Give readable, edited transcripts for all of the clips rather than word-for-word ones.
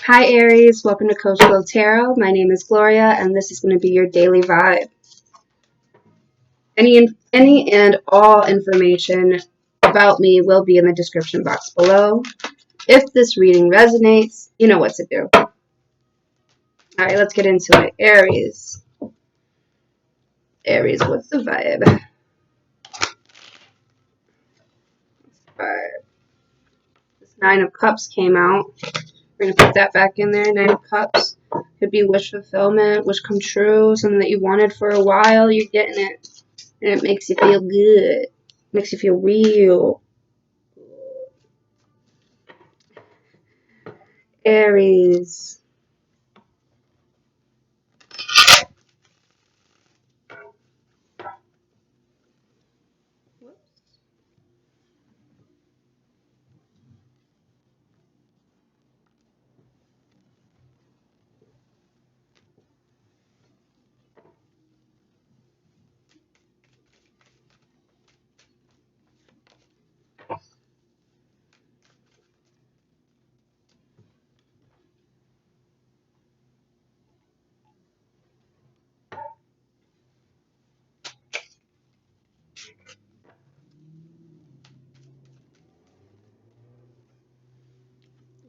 Hi Aries, welcome to Coach Glow Tarot. My name is Gloria and this is going to be your daily vibe. Any and all information about me will be in the description box below. If this reading resonates, you know what to do. Alright, let's get into it. Aries. Aries, what's the vibe? This Nine of Cups came out. We're going to put that back in there. Nine of Cups. Could be wish fulfillment, wish come true, something that you wanted for a while, you're getting it. And it makes you feel good. Makes you feel real. Aries.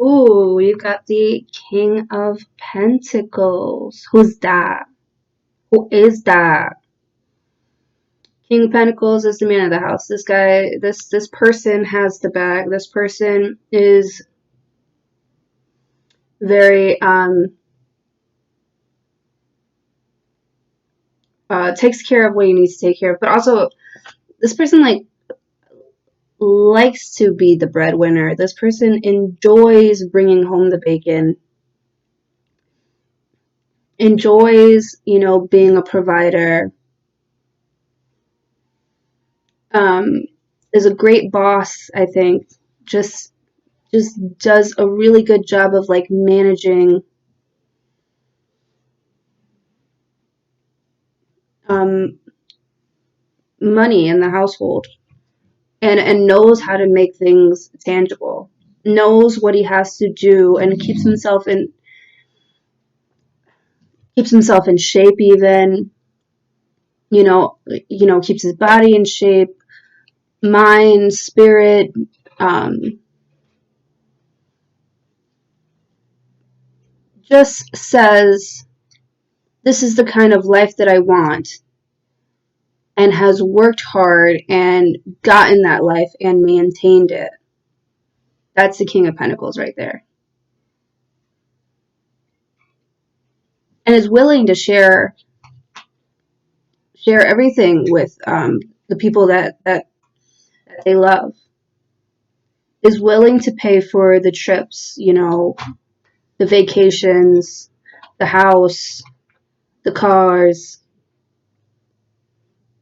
Ooh, you got the King of Pentacles. Who's that? Who is that? King of Pentacles is the man of the house. This guy, this person has the bag. This person is very takes care of what he needs to take care of, but also this person likes to be the breadwinner. This person enjoys bringing home the bacon. Enjoys, being a provider. Is a great boss, I think. Just does a really good job of managing money in the household, and knows how to make things tangible. Knows what he has to do and keeps himself in shape, even keeps his body in shape, mind, spirit, just says, this is the kind of life that I want, and has worked hard and gotten that life and maintained it. That's the King of Pentacles right there. And is willing to share everything with the people that they love. Is willing to pay for the trips, the vacations, the house, the cars.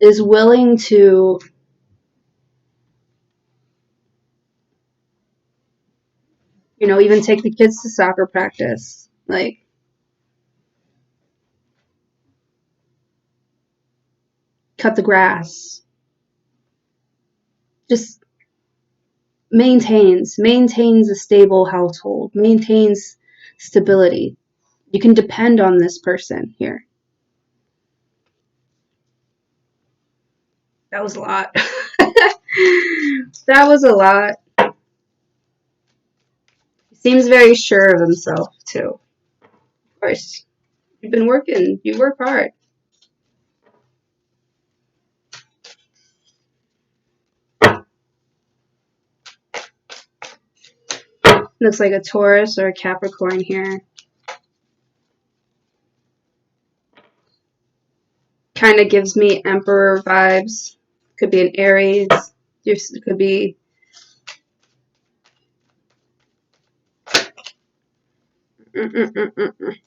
Is willing to even take the kids to soccer practice. Cut the grass. Just maintains a stable household, maintains stability. You can depend on this person here. That was a lot. That was a lot. He seems very sure of himself, too. Of course. You've been working. You work hard. Looks like a Taurus or a Capricorn here. Kind of gives me Emperor vibes. Could be an Aries. It could be... Alright,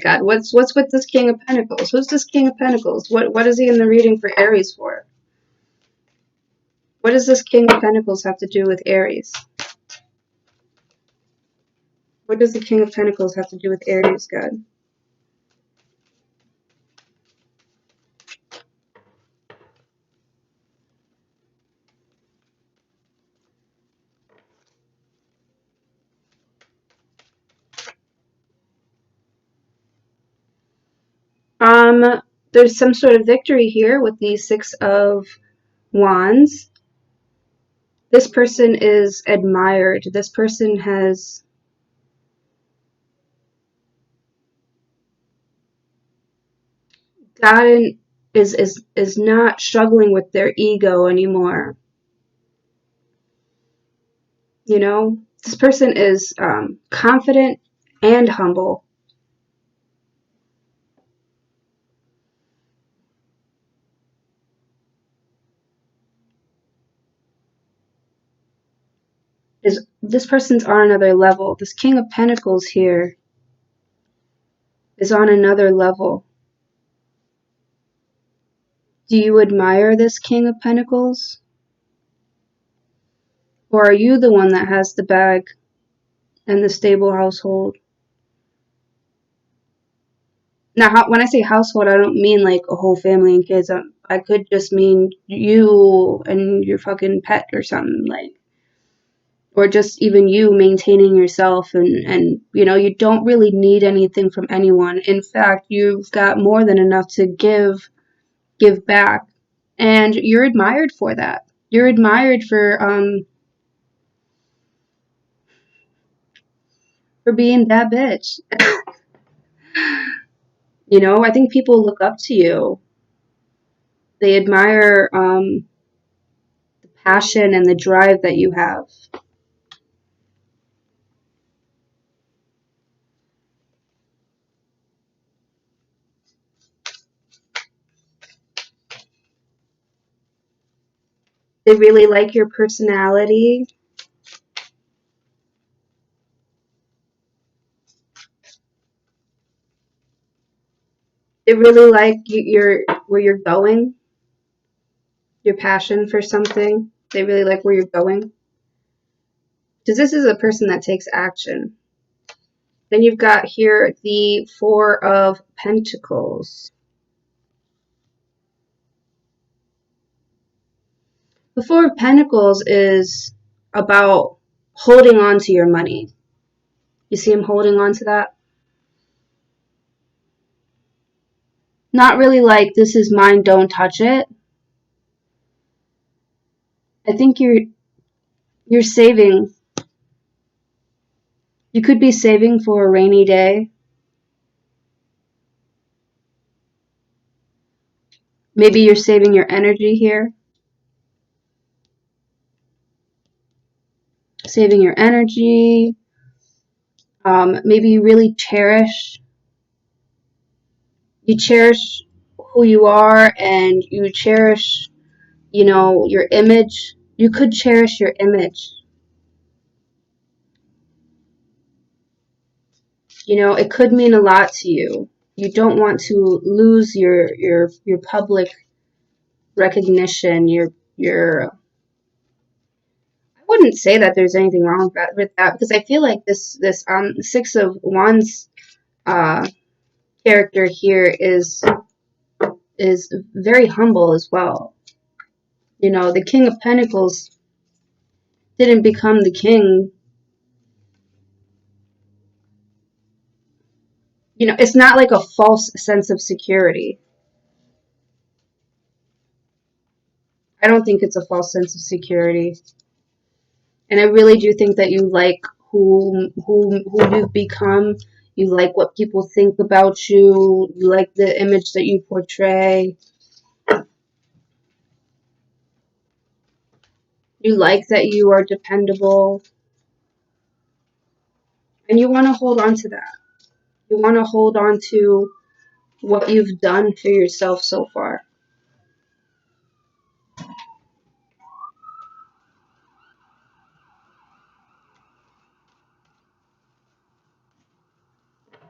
God. What's with this King of Pentacles? Who's this King of Pentacles? What is he in the reading for Aries for? What does this King of Pentacles have to do with Aries? What does the King of Pentacles have to do with Aries, God? There's some sort of victory here with the Six of Wands. This person is admired. This person has gotten is not struggling with their ego anymore. You know, this person is confident and humble. This person's on another level. This King of Pentacles here is on another level. Do you admire this King of Pentacles? Or are you the one that has the bag and the stable household? Now, when I say household, I don't mean like a whole family and kids. I could just mean you and your fucking pet or something, like, or just even you maintaining yourself, and you know, you don't really need anything from anyone. In fact, you've got more than enough to give back, and you're admired for that. You're admired for being that bitch. You know, I think people look up to you. They admire the passion and the drive that you have. They really like your personality. They really like your where you're going, your passion for something. They really like where you're going. Because this is a person that takes action. Then you've got here the Four of Pentacles. The Four of Pentacles is about holding on to your money. You see him holding on to that? Not really like, this is mine, don't touch it. I think you're saving. You could be saving for a rainy day. Maybe you're saving your energy here. Saving your energy. Maybe you really cherish who you are, and you cherish, you know, your image. You could cherish your image. You know, it could mean a lot to you. You don't want to lose your public recognition, your I wouldn't say that there's anything wrong with that, because I feel like this Six of Wands uh character here is very humble as well. You know, the King of Pentacles didn't become the king. You know, it's not like a false sense of security. I don't think it's a false sense of security. And I really do think that you like who you've become. You like what people think about you. You like the image that you portray. You like that you are dependable. And you want to hold on to that. You want to hold on to what you've done for yourself so far.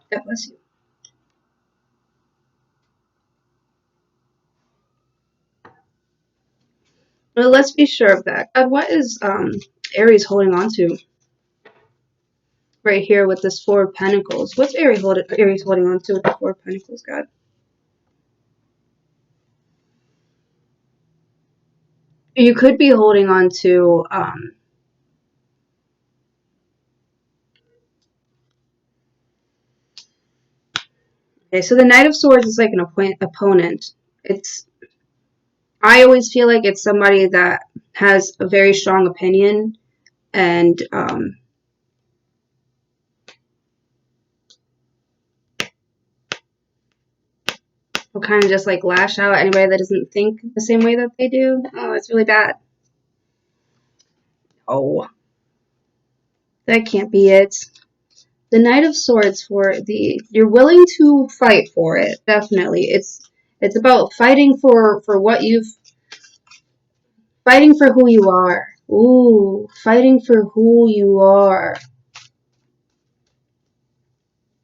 God bless you. Well, let's be sure of that. God, what is Aries holding on to right here with this Four of Pentacles? What's Aries holding on to with the Four of Pentacles, God? You could be holding on to Okay, so the Knight of Swords is like an opponent. I always feel like it's somebody that has a very strong opinion and will kind of just like lash out at anybody that doesn't think the same way that they do. Oh, it's really bad. Oh, that can't be it. The Knight of Swords you're willing to fight for it, definitely. It's about fighting for fighting for who you are. Ooh, fighting for who you are.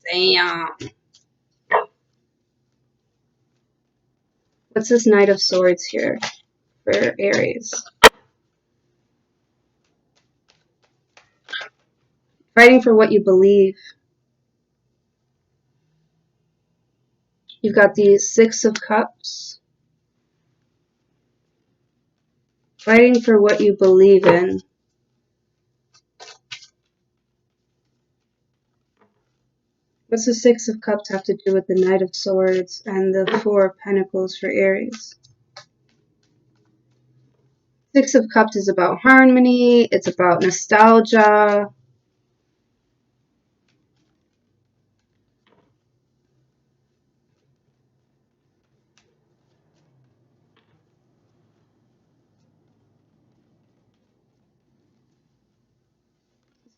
Damn. What's this Knight of Swords here for Aries? Fighting for what you believe. You've got the Six of Cups. Fighting for what you believe in. What's the Six of Cups have to do with the Knight of Swords and the Four of Pentacles for Aries? Six of Cups is about harmony. It's about nostalgia.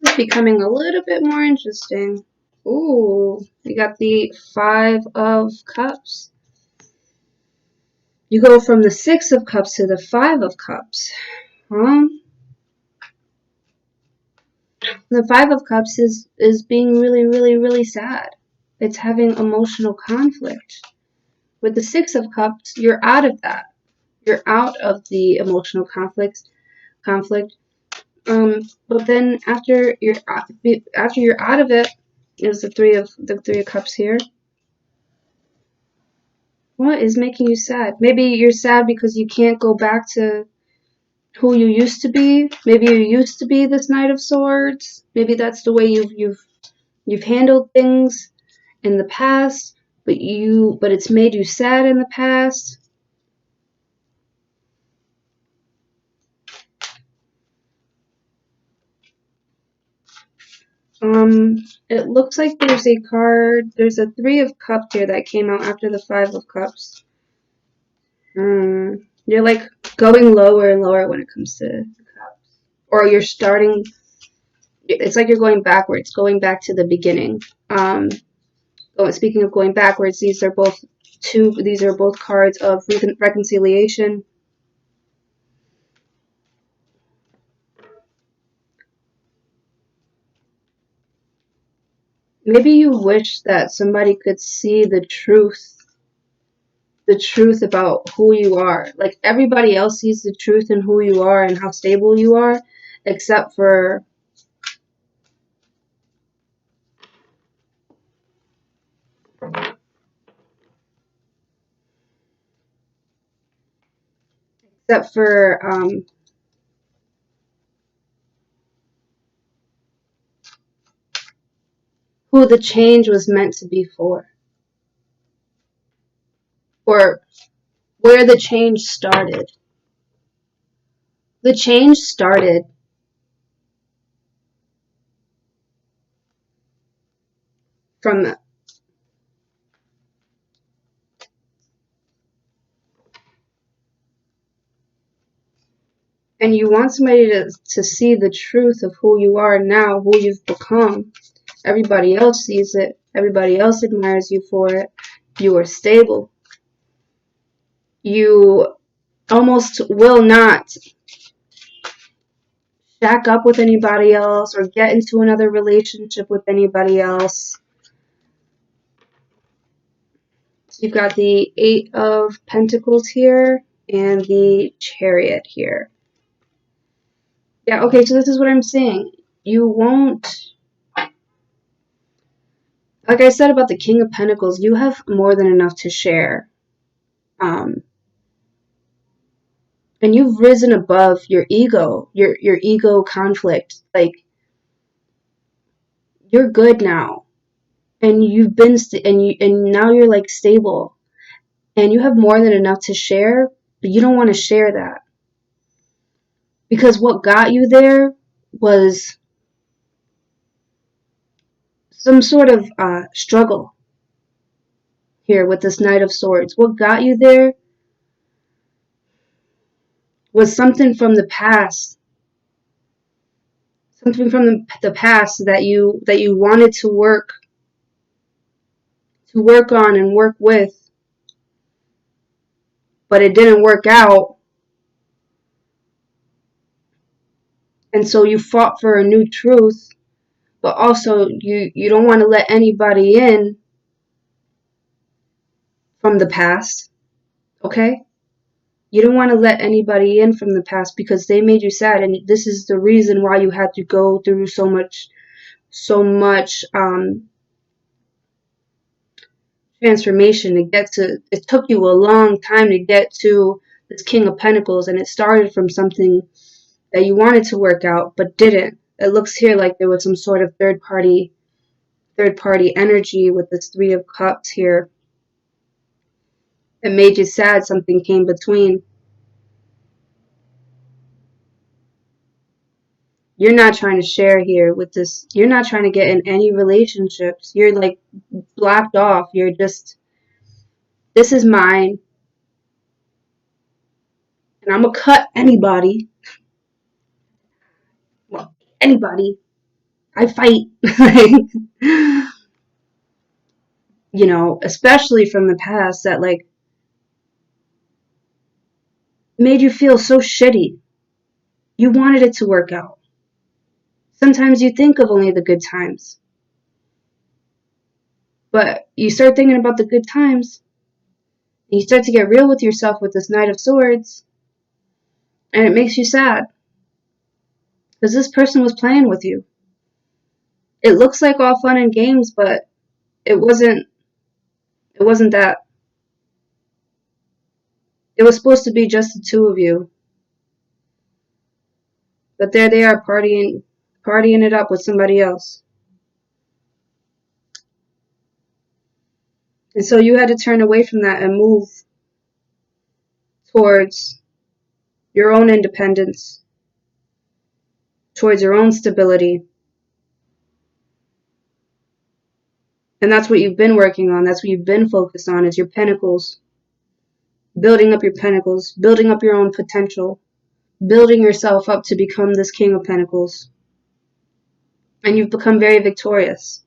This is becoming a little bit more interesting. Ooh, we got the Five of Cups. You go from the Six of Cups to the Five of Cups. The Five of Cups is being really, really, really sad. It's having emotional conflict. With the Six of Cups, you're out of that. You're out of the emotional conflict. But then after you're out of it, is the Three of Cups here. What is making you sad? Maybe you're sad because you can't go back to who you used to be. Maybe you used to be this Knight of Swords. Maybe that's the way you've handled things in the past, but it's made you sad in the past. It looks like there's a card. There's a Three of Cups here that came out after the Five of Cups. You're like going lower and lower when it comes to the cups, or you're starting. It's like you're going backwards, going back to the beginning. Speaking of going backwards, these are both cards of reconciliation. Maybe you wish that somebody could see the truth about who you are. Like everybody else sees the truth in who you are and how stable you are, except for who the change was meant to be for, or where the change started. The change started from and you want somebody to see the truth of who you are now, who you've become. Everybody else sees it. Everybody else admires you for it. You are stable. You almost will not shack up with anybody else or get into another relationship with anybody else. You've got the Eight of Pentacles here and the Chariot here. Yeah, okay, so this is what I'm saying. You won't... Like I said about the King of Pentacles, you have more than enough to share. And you've risen above your ego, your ego conflict. Like, you're good now. and you've been and now you're like stable, and you have more than enough to share, but you don't want to share that, because what got you there was some sort of struggle here with this Knight of Swords. What got you there was something from the past, something from the past that you wanted to work on and work with, but it didn't work out. And so you fought for a new truth, but also you don't want to let anybody in from the past, okay? You don't want to let anybody in from the past because they made you sad, and this is the reason why you had to go through so much transformation to get to. It took you a long time to get to this King of Pentacles, and it started from something that you wanted to work out but didn't. It looks here like there was some sort of third party energy with this Three of Cups here. It made you sad. Something came between. You're not trying to share here with this. You're not trying to get in any relationships. You're like blocked off. You're just, this is mine, and I'm gonna cut anybody. Well, anybody. I fight. You know, especially from the past that like made you feel so shitty. You wanted it to work out. Sometimes you think of only the good times, but you start thinking about the good times, and you start to get real with yourself with this Knight of Swords, and it makes you sad because this person was playing with you. It looks like all fun and games, but it wasn't. It wasn't that. It was supposed to be just the two of you, but there they are partying it up with somebody else. And so you had to turn away from that and move towards your own independence, towards your own stability. And that's what you've been working on. That's what you've been focused on, is your pentacles. Building up your pentacles, building up your own potential, building yourself up to become this King of Pentacles. And you've become very victorious.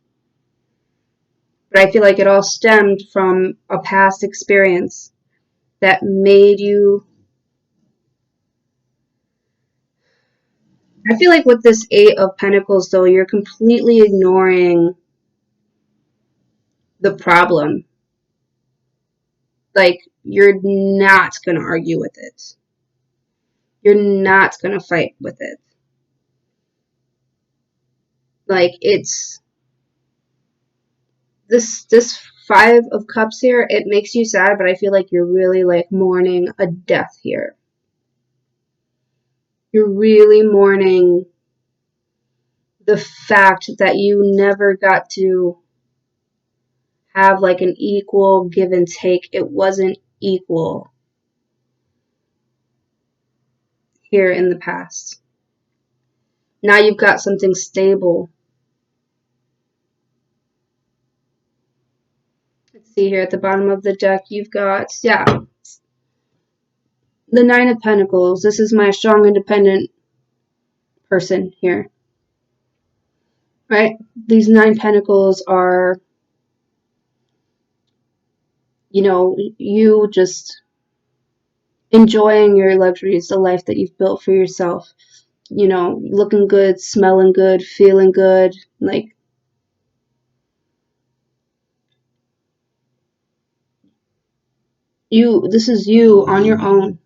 But I feel like it all stemmed from a past experience that made you. I feel like with this Eight of Pentacles, though, you're completely ignoring the problem. Like, you're not going to argue with it. You're not going to fight with it. Like, it's this Five of Cups here, it makes you sad, but I feel like you're really like mourning a death here. You're really mourning the fact that you never got to have like an equal give and take. It wasn't equal here in the past. Now you've got something stable. Let's see here at the bottom of the deck, you've got, yeah, the Nine of Pentacles. This is my strong, independent person here. Right? These Nine Pentacles are, you know, you just enjoying your luxuries, the life that you've built for yourself. You know, looking good, smelling good, feeling good. Like, this is you on your own.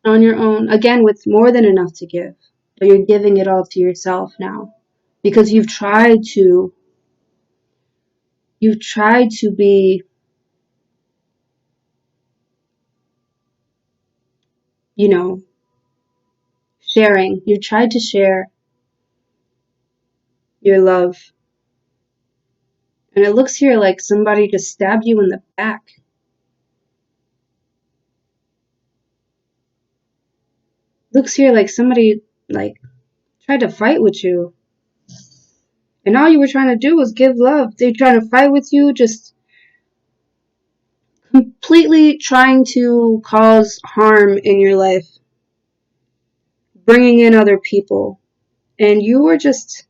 On your own. Again, with more than enough to give. But you're giving it all to yourself now. Because you've tried to be, you know, sharing. You tried to share your love. And it looks here like somebody just stabbed you in the back. Looks here like somebody tried to fight with you. And all you were trying to do was give love. They trying to fight with you, just completely trying to cause harm in your life. Bringing in other people. And you were just,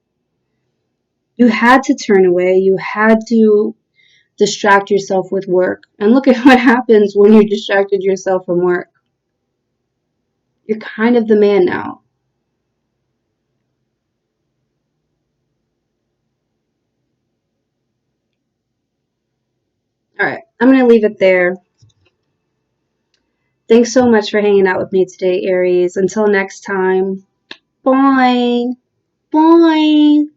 you had to turn away. You had to distract yourself with work. And look at what happens when you distracted yourself from work. You're kind of the man now. Alright, I'm going to leave it there. Thanks so much for hanging out with me today, Aries. Until next time, bye. Bye.